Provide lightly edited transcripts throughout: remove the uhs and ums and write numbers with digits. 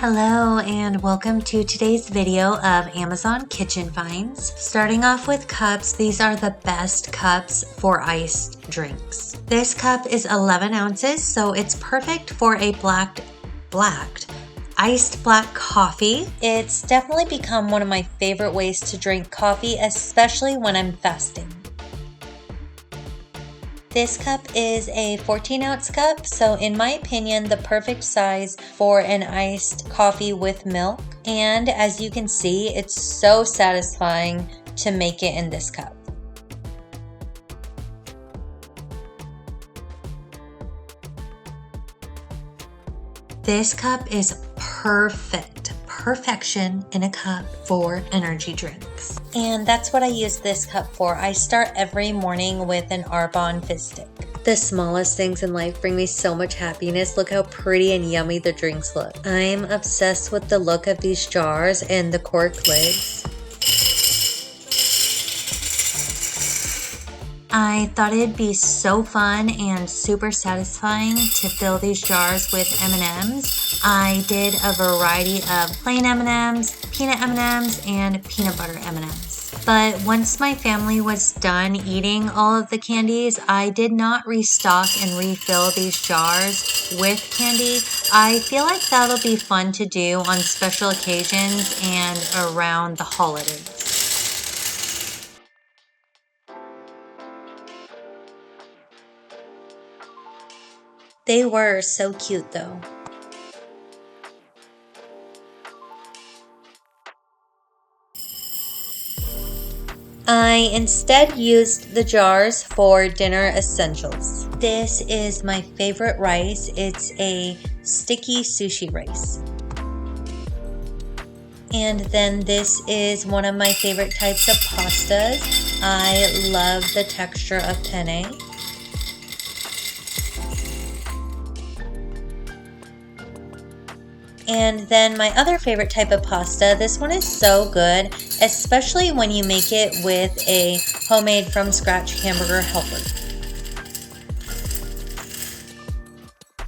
Hello and welcome to today's video of Amazon kitchen finds. Starting off with cups, these are the best cups for iced drinks. This cup is 11 ounces, so it's perfect for a iced black coffee. It's definitely become one of my favorite ways to drink coffee, especially when I'm fasting. This cup is a 14-ounce cup, so in my opinion, the perfect size for an iced coffee with milk. And as you can see, it's so satisfying to make it in this cup. This cup is perfection in a cup for energy drinks. And that's what I use this cup for. I start every morning with an Arbonne fizz stick. The smallest things in life bring me so much happiness. Look how pretty and yummy the drinks look. I'm obsessed with the look of these jars and the cork lids. I thought it'd be so fun and super satisfying to fill these jars with M&Ms. I did a variety of plain M&Ms, peanut M&Ms, and peanut butter M&Ms. But once my family was done eating all of the candies, I did not restock and refill these jars with candy. I feel like that'll be fun to do on special occasions and around the holidays. They were so cute though. I instead used the jars for dinner essentials. This is my favorite rice. It's a sticky sushi rice. And then this is one of my favorite types of pastas. I love the texture of penne. And then my other favorite type of pasta, this one is so good, especially when you make it with a homemade from scratch hamburger helper.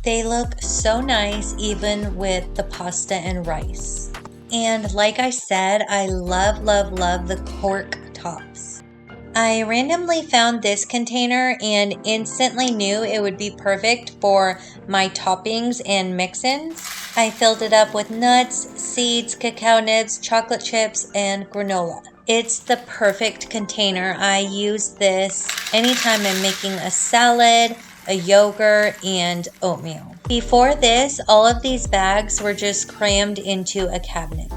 They look so nice even with the pasta and rice. And like I said, I love the cork tops. I randomly found this container and instantly knew it would be perfect for my toppings and mix-ins. I filled it up with nuts, seeds, cacao nibs, chocolate chips, and granola. It's the perfect container. I use this anytime I'm making a salad, a yogurt, and oatmeal. Before this, all of these bags were just crammed into a cabinet.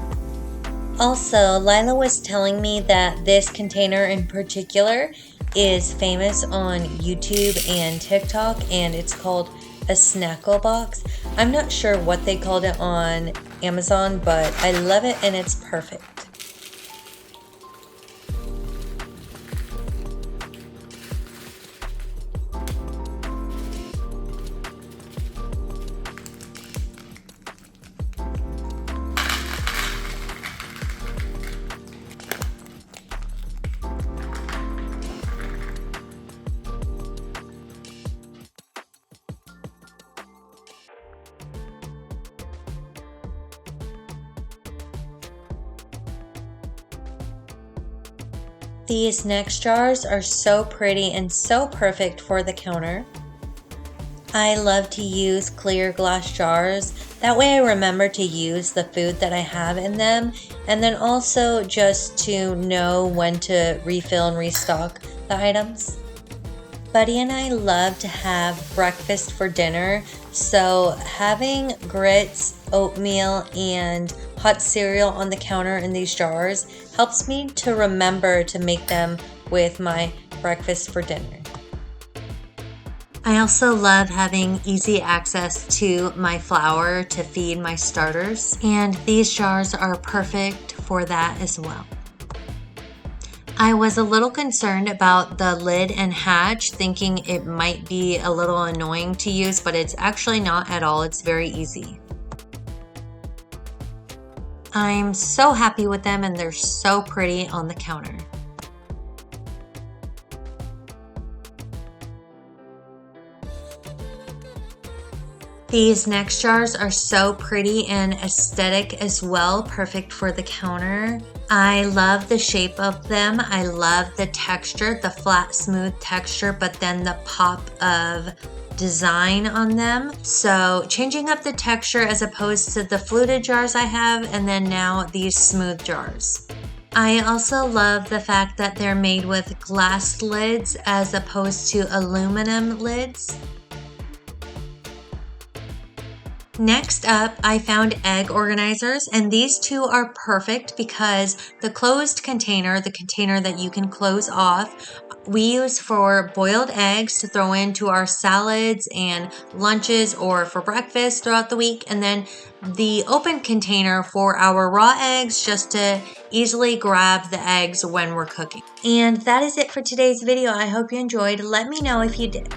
Also, Lila was telling me that this container in particular is famous on YouTube and TikTok, and it's called a Snackle box. I'm not sure what they called it on Amazon, but I love it and it's perfect. These next jars are so pretty and so perfect for the counter. I love to use clear glass jars. That way I remember to use the food that I have in them, and then also just to know when to refill and restock the items. Buddy and I love to have breakfast for dinner, so having grits, oatmeal, and hot cereal on the counter in these jars helps me to remember to make them with my breakfast for dinner. I also love having easy access to my flour to feed my starters, and these jars are perfect for that as well. I was a little concerned about the lid and hatch, thinking it might be a little annoying to use, but it's actually not at all. It's very easy. I'm so happy with them and they're so pretty on the counter. These next jars are so pretty and aesthetic as well, perfect for the counter. I love the shape of them. I love the texture, the flat, smooth texture, but then the pop of design on them. So changing up the texture as opposed to the fluted jars I have, and then now these smooth jars. I also love the fact that they're made with glass lids as opposed to aluminum lids. Next up, I found egg organizers, and these two are perfect because the closed container, the container that you can close off, we use for boiled eggs to throw into our salads and lunches or for breakfast throughout the week, and then the open container for our raw eggs just to easily grab the eggs when we're cooking. And that is it for today's video. I hope you enjoyed. Let me know if you did.